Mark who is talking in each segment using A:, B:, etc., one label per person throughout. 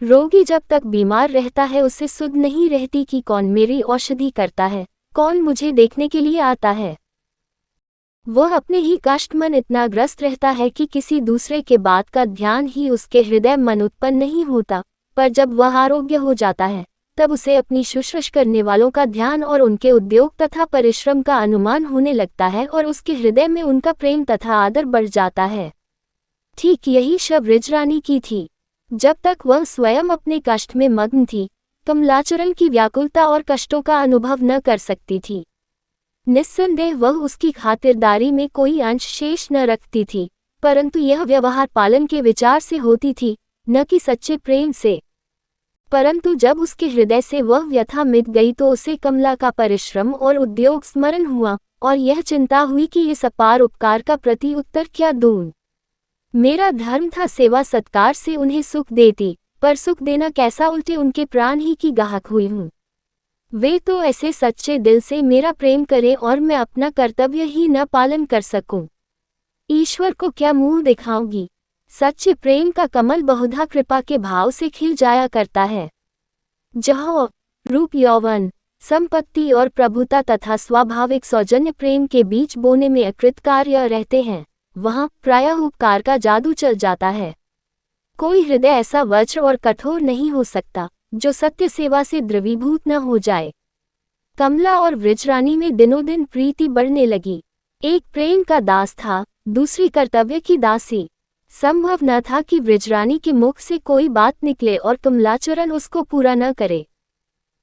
A: रोगी जब तक बीमार रहता है उसे सुध नहीं रहती कि कौन मेरी औषधि करता है, कौन मुझे देखने के लिए आता है। वह अपने ही कष्ट मन इतना ग्रस्त रहता है कि किसी दूसरे के बात का ध्यान ही उसके हृदय मन उत्पन्न नहीं होता। पर जब वह आरोग्य हो जाता है तब उसे अपनी शुश्रूष करने वालों का ध्यान और उनके उद्योग तथा परिश्रम का अनुमान होने लगता है और उसके हृदय में उनका प्रेम तथा आदर बढ़ जाता है। ठीक यही शव वृजरानी की थी। जब तक वह स्वयं अपने कष्ट में मग्न थी, कमलाचरण की व्याकुलता और कष्टों का अनुभव न कर सकती थी। निस्संदेह वह उसकी खातिरदारी में कोई अंश शेष न रखती थी, परंतु यह व्यवहार पालन के विचार से होती थी, न कि सच्चे प्रेम से। परंतु जब उसके हृदय से वह व्यथा मिट गई तो उसे कमला का परिश्रम और उद्योग स्मरण हुआ और यह चिंता हुई कि इस अपार उपकार का प्रति उत्तर क्या दूं। मेरा धर्म था सेवा सत्कार से उन्हें सुख देती, पर सुख देना कैसा, उल्टे उनके प्राण ही की गाहक हुई हूँ। वे तो ऐसे सच्चे दिल से मेरा प्रेम करे और मैं अपना कर्तव्य ही न पालन कर सकूं। ईश्वर को क्या मुंह दिखाऊंगी। सच्चे प्रेम का कमल बहुधा कृपा के भाव से खिल जाया करता है। जहाँ रूप यौवन संपत्ति और प्रभुता तथा स्वाभाविक सौजन्य प्रेम के बीच बोने में अकृतकार्य रहते हैं, वहाँ प्रायः उपकार का जादू चल जाता है। कोई हृदय ऐसा वज्र और कठोर नहीं हो सकता जो सत्य सेवा से द्रवीभूत न हो जाए। कमला और वृजरानी में दिनों दिन प्रीति बढ़ने लगी। एक प्रेम का दास था, दूसरी कर्तव्य की दासी। संभव न था कि वृजरानी के मुख से कोई बात निकले और कमलाचरण उसको पूरा न करे।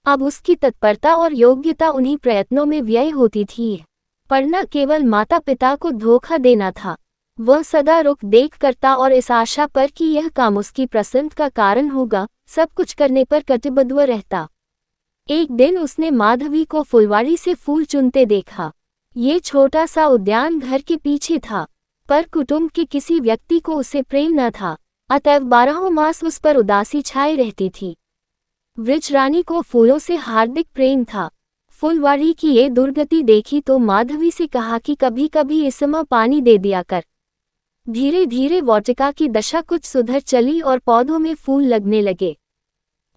A: अब उसकी तत्परता और योग्यता उन्हीं प्रयत्नों में व्यय होती थी, पर न केवल माता पिता को धोखा देना था। वह सदा रुख देख करता और इस आशा पर कि यह काम उसकी प्रसन्नता का कारण होगा, सब कुछ करने पर कटिबद्ध रहता। एक दिन उसने माधवी को फुलवाड़ी से फूल चुनते देखा। ये छोटा सा उद्यान घर के पीछे था, पर कुटुंब के किसी व्यक्ति को उसे प्रेम न था, अतएव 12 मास उस पर उदासी छाई रहती थी। वृजरानी को फूलों से हार्दिक प्रेम था। फुलवाड़ी की ये दुर्गति देखी तो माधवी से कहा कि कभी कभी इसमें पानी दे दिया कर। धीरे धीरे वाटिका की दशा कुछ सुधर चली और पौधों में फूल लगने लगे।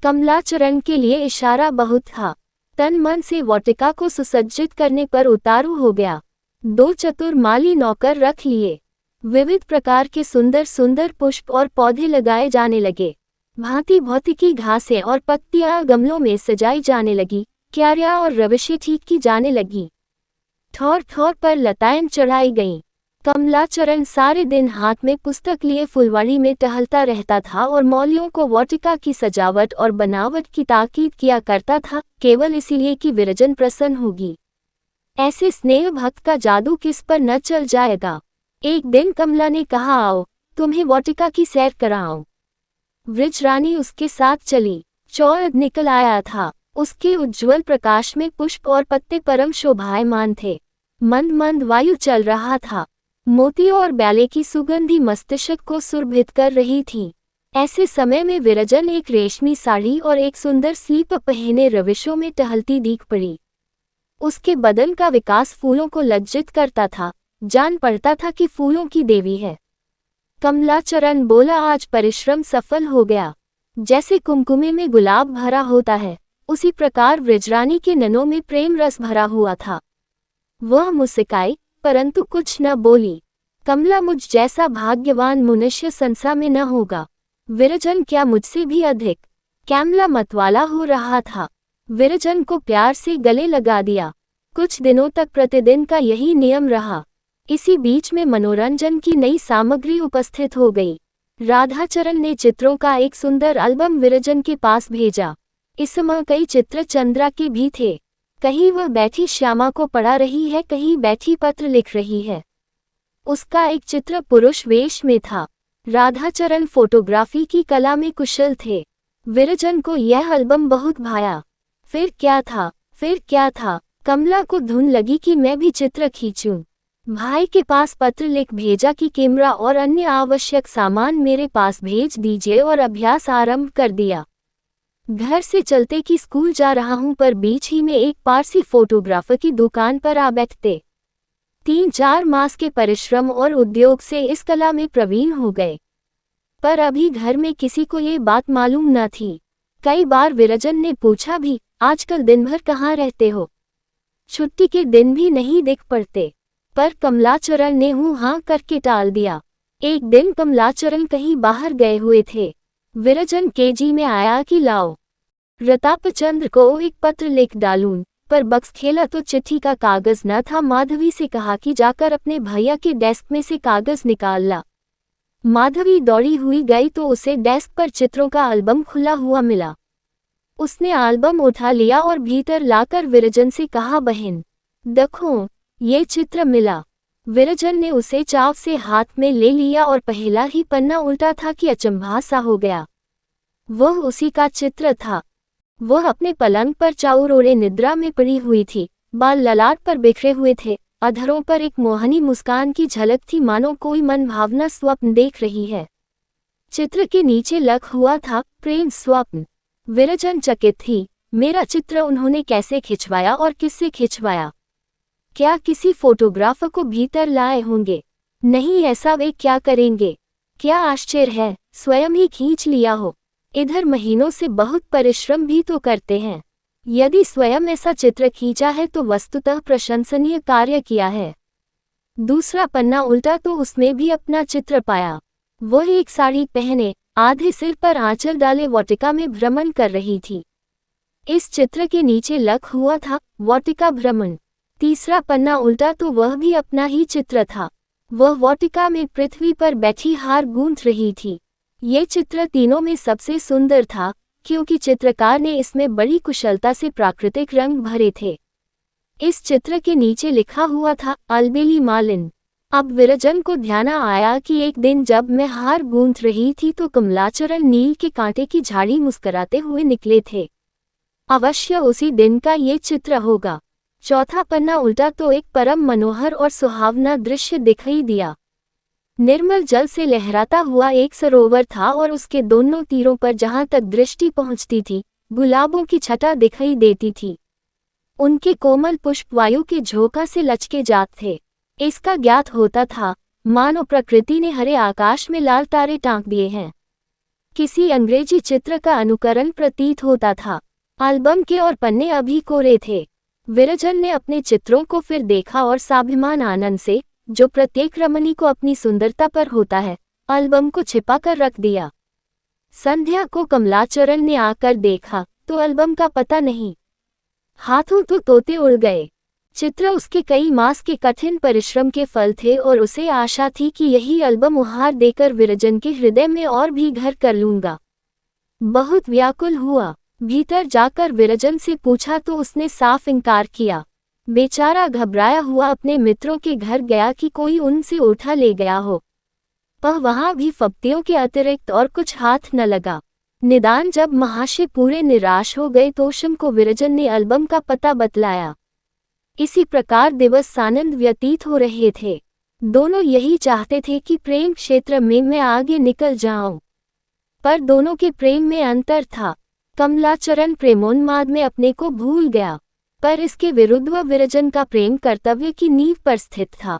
A: कमलाचरण के लिए इशारा बहुत था। तन मन से वाटिका को सुसज्जित करने पर उतारू हो गया। 2 चतुर माली नौकर रख लिए। विविध प्रकार के सुंदर सुंदर पुष्प और पौधे लगाए जाने लगे। भांति भांति की घासें और पत्तियां गमलों में सजाई जाने लगी। क्यारियां और रविशें ठीक की जाने लगी। ठौर ठौर पर लताएं चढ़ाई गईं। कमलाचरण सारे दिन हाथ में पुस्तक लिए फुलवाड़ी में टहलता रहता था और मौलियों को वाटिका की सजावट और बनावट की ताकीद किया करता था, केवल इसीलिए कि विरजन प्रसन्न होगी। ऐसे स्नेह भक्त का जादू किस पर न चल जाएगा। एक दिन कमला ने कहा, आओ तुम्हें वाटिका की सैर कराऊं। वृजरानी उसके साथ चली। चौद निकल आया था। उसके उज्ज्वल प्रकाश में पुष्प और पत्ते परम शोभायमान थे। मंद मंद वायु चल रहा था। मोतियों और ब्याले की सुगंधी मस्तिष्क को सुरभित कर रही थी। ऐसे समय में विरजन एक रेशमी साड़ी और एक सुंदर स्लीप पहने रविशों में टहलती दिख पड़ी। उसके बदन का विकास फूलों को लज्जित करता था। जान पड़ता था कि फूलों की देवी है। कमलाचरण बोला, आज परिश्रम सफल हो गया। जैसे कुमकुमे में गुलाब भरा होता है, उसी प्रकार वृजरानी के नैनों में प्रेम रस भरा हुआ था। वह मुस्कुराई परंतु कुछ न बोली। कमला, मुझ जैसा भाग्यवान मनुष्य संसार में न होगा। विरजन क्या मुझसे भी अधिक। कैमला मतवाला हो रहा था। विरजन को प्यार से गले लगा दिया। कुछ दिनों तक प्रतिदिन का यही नियम रहा। इसी बीच में मनोरंजन की नई सामग्री उपस्थित हो गई। राधाचरण ने चित्रों का एक सुंदर एल्बम विरजन के पास भेजा। इसमें कई चित्र चंद्रा के भी थे। कहीं वह बैठी श्यामा को पढ़ा रही है, कहीं बैठी पत्र लिख रही है। उसका एक चित्र पुरुष वेश में था। राधाचरण फोटोग्राफी की कला में कुशल थे। विरजन को यह एल्बम बहुत भाया। फिर क्या था, कमला को धुन लगी कि मैं भी चित्र खींचूं। भाई के पास पत्र लिख भेजा कि कैमरा और अन्य आवश्यक सामान मेरे पास भेज दीजिए और अभ्यास आरंभ कर दिया। घर से चलते कि स्कूल जा रहा हूं, पर बीच ही में एक पारसी फोटोग्राफर की दुकान पर आ बैठते। 3-4 मास के परिश्रम और उद्योग से इस कला में प्रवीण हो गए। पर अभी घर में किसी को ये बात मालूम न थी। कई बार विरजन ने पूछा भी, आजकल दिन भर कहाँ रहते हो? छुट्टी के दिन भी नहीं दिख पड़ते। पर कमलाचरण ने हूँ हाँ करके टाल दिया। एक दिन कमलाचरण कहीं बाहर गए हुए थे। विरजन केजी में आया कि लाओ प्रतापचंद्र को एक पत्र लिख डालूं, पर बक्स खेला तो चिट्ठी का कागज न था। माधवी से कहा कि जाकर अपने भैया के डेस्क में से कागज निकाल ला। माधवी दौड़ी हुई गई तो उसे डेस्क पर चित्रों का एल्बम खुला हुआ मिला। उसने एल्बम उठा लिया और भीतर लाकर विरजन से कहा, बहन देखो, ये चित्र मिला। विरजन ने उसे चाव से हाथ में ले लिया और पहला ही पन्ना उल्टा था कि अचंभा सा हो गया। वह उसी का चित्र था। वह अपने पलंग पर चाउर ओढ़े निद्रा में पड़ी हुई थी। बाल ललाट पर बिखरे हुए थे। अधरों पर एक मोहनी मुस्कान की झलक थी, मानो कोई मनभावना स्वप्न देख रही है। चित्र के नीचे लिखा हुआ था, प्रेम स्वप्न। विरजन चकित थी। मेरा चित्र उन्होंने कैसे खिंचवाया और किससे खिंचवाया? क्या किसी फोटोग्राफर को भीतर लाए होंगे? नहीं, ऐसा वे क्या करेंगे? क्या आश्चर्य है, स्वयं ही खींच लिया हो। इधर महीनों से बहुत परिश्रम भी तो करते हैं। यदि स्वयं ऐसा चित्र खींचा है तो वस्तुतः प्रशंसनीय कार्य किया है। दूसरा पन्ना उल्टा तो उसमें भी अपना चित्र पाया। वह एक साड़ी पहने, आधे सिर पर आंचल डाले वाटिका में भ्रमण कर रही थी। इस चित्र के नीचे लिखा हुआ था, वाटिका भ्रमण। तीसरा पन्ना उल्टा तो वह भी अपना ही चित्र था। वह वाटिका में पृथ्वी पर बैठी हार गूंथ रही थी। ये चित्र तीनों में सबसे सुंदर था, क्योंकि चित्रकार ने इसमें बड़ी कुशलता से प्राकृतिक रंग भरे थे। इस चित्र के नीचे लिखा हुआ था, अलबेली मालिन। अब विरजन को ध्यान आया कि एक दिन जब मैं हार गूंथ रही थी तो कमलाचरण नील के कांटे की झाड़ी मुस्कुराते हुए निकले थे। अवश्य उसी दिन का ये चित्र होगा। चौथा पन्ना उल्टा तो एक परम मनोहर और सुहावना दृश्य दिखाई दिया। निर्मल जल से लहराता हुआ एक सरोवर था और उसके दोनों तीरों पर जहां तक दृष्टि पहुंचती थी, गुलाबों की छटा दिखाई देती थी। उनके कोमल पुष्प वायु के झोंका से लचके जात थे। इसका ज्ञात होता था, मानो प्रकृति ने हरे आकाश में लाल तारे टांक दिए हैं। किसी अंग्रेजी चित्र का अनुकरण प्रतीत होता था। एल्बम के और पन्ने अभी कोरे थे। विरजन ने अपने चित्रों को फिर देखा और साभिमान आनंद से, जो प्रत्येक रमणी को अपनी सुंदरता पर होता है, एल्बम को छिपा कर रख दिया। संध्या को कमलाचरण ने आकर देखा तो एल्बम का पता नहीं। हाथों तो तोते उड़ गए। चित्र उसके कई मास के कठिन परिश्रम के फल थे और उसे आशा थी कि यही एल्बम उपहार देकर विरजन के हृदय में और भी घर कर लूंगा। बहुत व्याकुल हुआ। भीतर जाकर विरजन से पूछा तो उसने साफ इनकार किया। बेचारा घबराया हुआ अपने मित्रों के घर गया कि कोई उनसे उठा ले गया हो, पर वहां भी फप्तियों के अतिरिक्त और कुछ हाथ न लगा। निदान जब महाशय पूरे निराश हो गए तो शम को विरजन ने एल्बम का पता बतलाया। इसी प्रकार दिवस सानंद व्यतीत हो रहे थे। दोनों यही चाहते थे कि प्रेम क्षेत्र में मैं आगे निकल जाऊं, पर दोनों के प्रेम में अंतर था। कमलाचरण प्रेमोन्माद में अपने को भूल गया, पर इसके विरुद्ध वह विरजन का प्रेम कर्तव्य की नींव पर स्थित था।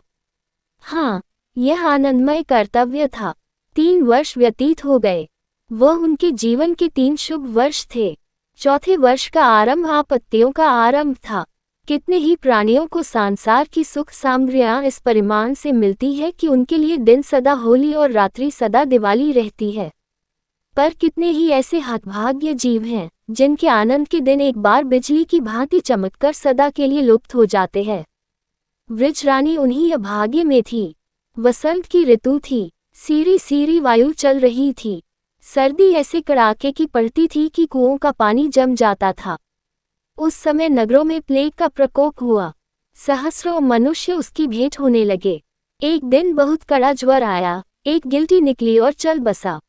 A: हाँ, यह आनंदमय कर्तव्य था। 3 वर्ष व्यतीत हो गए। वह उनके जीवन के 3 शुभ वर्ष थे। चौथे वर्ष का आरंभ आपत्तियों का आरंभ था। कितने ही प्राणियों को संसार की सुख सामग्रियां इस परिमाण से मिलती है कि उनके लिए दिन सदा होली और रात्रि सदा दिवाली रहती है, पर कितने ही ऐसे हतभाग्य जीव हैं जिनके आनंद के दिन एक बार बिजली की भांति चमककर सदा के लिए लुप्त हो जाते हैं। वृक्षरानी उन्हीं अभाग्य में थी। वसंत की ऋतु थी। सीरी सीरी वायु चल रही थी। सर्दी ऐसे कड़ाके की पड़ती थी कि कुओं का पानी जम जाता था। उस समय नगरों में प्लेग का प्रकोप हुआ। सहस्रों मनुष्य उसकी भेंट होने लगे। एक दिन बहुत कड़ा ज्वर आया। एक गिल्टी निकली और चल बसा।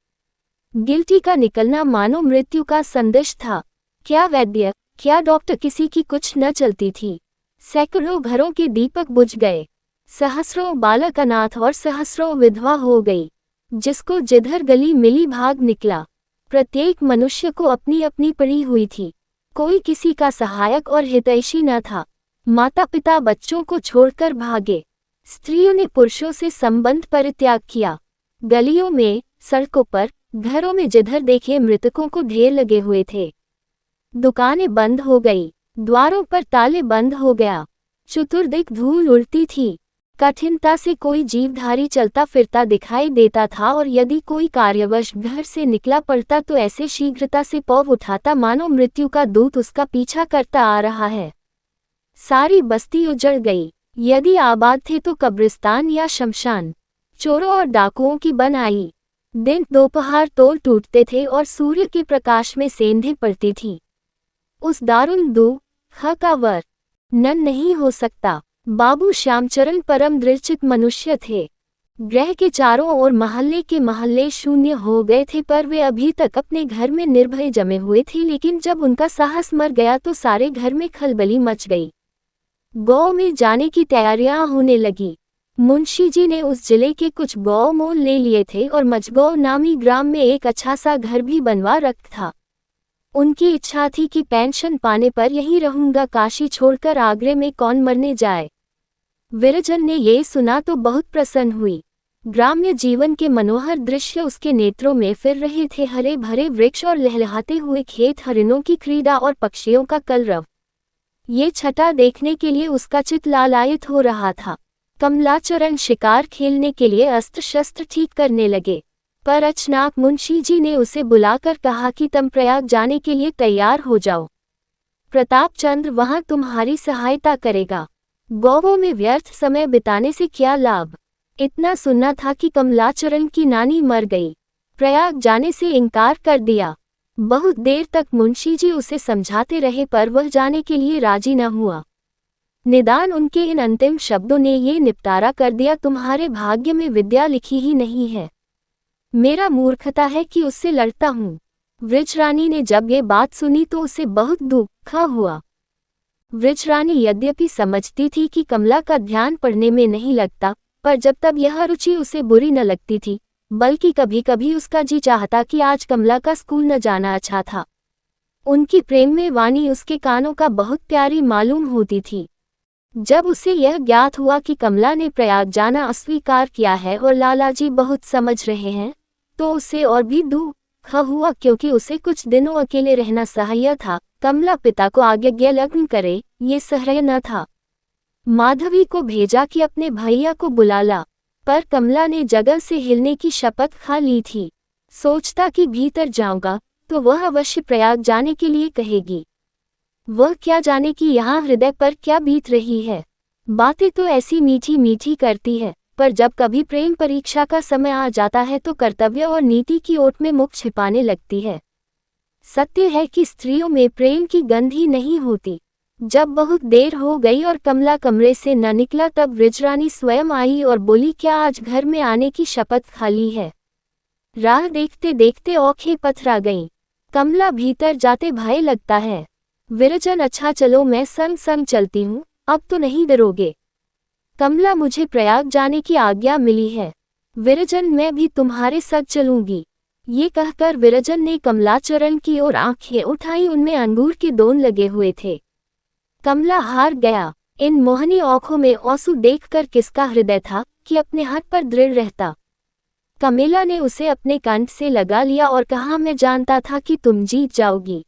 A: गिल्टी का निकलना मानो मृत्यु का संदेश था। क्या वैद्य, क्या डॉक्टर, किसी की कुछ न चलती थी। सैकड़ों घरों के दीपक बुझ गए। सहस्रों बालक अनाथ और सहस्रों विधवा हो गई। जिसको जिधर गली मिली भाग निकला। प्रत्येक मनुष्य को अपनी अपनी पड़ी हुई थी। कोई किसी का सहायक और हितैषी न था। माता पिता बच्चों को छोड़कर भागे। स्त्रियों ने पुरुषों से संबंध परित्याग किया। गलियों में, सड़कों पर, घरों में जिधर देखे मृतकों को ढेर लगे हुए थे। दुकानें बंद हो गई, द्वारों पर ताले बंद हो गया, चतुर्दिक धूल उड़ती थी। कठिनता से कोई जीवधारी चलता फिरता दिखाई देता था और यदि कोई कार्यवश घर से निकला पड़ता तो ऐसे शीघ्रता से पौव उठाता मानो मृत्यु का दूत उसका पीछा करता आ रहा है। सारी बस्ती उजड़ गई। यदि आबाद थे तो कब्रिस्तान या शमशान। चोरों और डाकुओं की बन आई। दिन दोपहर तोल टूटते थे और सूर्य के प्रकाश में सेंधें पड़ती थीं। उस दारुल दुख का वर्णन नहीं हो सकता। बाबू श्यामचरण परम दृढ़चित मनुष्य थे। ग्रह के चारों ओर महल्ले के महल्ले शून्य हो गए थे, पर वे अभी तक अपने घर में निर्भय जमे हुए थे। लेकिन जब उनका साहस मर गया तो सारे घर में खलबली मच गई। गांव में जाने की तैयारियां होने लगी। मुंशी जी ने उस जिले के कुछ गांव मोल ले लिए थे और मझगांव नामी ग्राम में एक अच्छा सा घर भी बनवा रखा था। उनकी इच्छा थी कि पेंशन पाने पर यहीं रहूंगा, काशी छोड़कर आगरे में कौन मरने जाए। विरजन ने ये सुना तो बहुत प्रसन्न हुई। ग्राम्य जीवन के मनोहर दृश्य उसके नेत्रों में फिर रहे थे। हरे भरे वृक्ष और लहलहाते हुए खेत, हरिणों की क्रीड़ा और पक्षियों का कलरव, ये छटा देखने के लिए उसका चित्त लालायित हो रहा था। कमलाचरण शिकार खेलने के लिए अस्त्र शस्त्र ठीक करने लगे, पर अचानक मुंशी जी ने उसे बुलाकर कहा कि तुम प्रयाग जाने के लिए तैयार हो जाओ। प्रताप चंद्र वहां तुम्हारी सहायता करेगा। गाँवों में व्यर्थ समय बिताने से क्या लाभ। इतना सुनना था कि कमलाचरण की नानी मर गई। प्रयाग जाने से इनकार कर दिया। बहुत देर तक मुंशी जी उसे समझाते रहे, पर वह जाने के लिए राजी न हुआ। निदान उनके इन अंतिम शब्दों ने ये निपटारा कर दिया, तुम्हारे भाग्य में विद्या लिखी ही नहीं है। मेरा मूर्खता है कि उससे लड़ता हूँ। वृक्षरानी ने जब ये बात सुनी तो उसे बहुत दुख हुआ। वृक्षरानी यद्यपि समझती थी कि कमला का ध्यान पढ़ने में नहीं लगता, पर जब तब यह रुचि उसे बुरी न लगती थी, बल्कि कभी कभी उसका जी चाहता कि आज कमला का स्कूल न जाना अच्छा था। उनकी प्रेम में वाणी उसके कानों का बहुत प्यारी मालूम होती थी। जब उसे यह ज्ञात हुआ कि कमला ने प्रयाग जाना अस्वीकार किया है और लालाजी बहुत समझ रहे हैं, तो उसे और भी दुख हुआ, क्योंकि उसे कुछ दिनों अकेले रहना सह्य था। कमला पिता को आज्ञा लग्न करे, ये सह्य न था। माधवी को भेजा कि अपने भैया को बुला ला, पर कमला ने जगह से हिलने की शपथ खा ली थी। सोचता कि भीतर जाऊंगा तो वह अवश्य प्रयाग जाने के लिए कहेगी। वह क्या जाने कि यहाँ हृदय पर क्या बीत रही है। बातें तो ऐसी मीठी मीठी करती है, पर जब कभी प्रेम परीक्षा का समय आ जाता है तो कर्तव्य और नीति की ओट में मुख छिपाने लगती है। सत्य है कि स्त्रियों में प्रेम की गंध ही नहीं होती। जब बहुत देर हो गई और कमला कमरे से न निकला, तब वृक्षरानी स्वयं आई और बोली, क्या आज घर में आने की शपथ खाली है। राह देखते देखते औंखें पथरा गईं। कमला भीतर जाते भय लगता है। विरजन, अच्छा चलो मैं संग संग चलती हूँ, अब तो नहीं डरोगे। कमला, मुझे प्रयाग जाने की आज्ञा मिली है। विरजन, मैं भी तुम्हारे संग चलूंगी। ये कहकर विरजन ने कमलाचरण की ओर आंखें उठाई। उनमें अंगूर के दोन लगे हुए थे। कमला हार गया। इन मोहनी आंखों में आंसू देखकर किसका हृदय था कि अपने हाथ पर दृढ़ रहता। कमेला ने उसे अपने कंठ से लगा लिया और कहा, मैं जानता था कि तुम जीत जाओगी,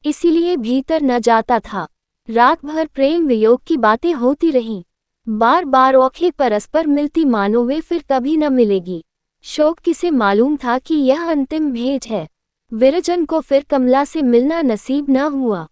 A: इसीलिए भीतर न जाता था। रात भर प्रेम वियोग की बातें होती रहीं। बार बार आंखें परस्पर मिलती, मानो वे फिर कभी न मिलेगी। शोक किसे मालूम था कि यह अंतिम भेंट है। विरजन को फिर कमला से मिलना नसीब न हुआ।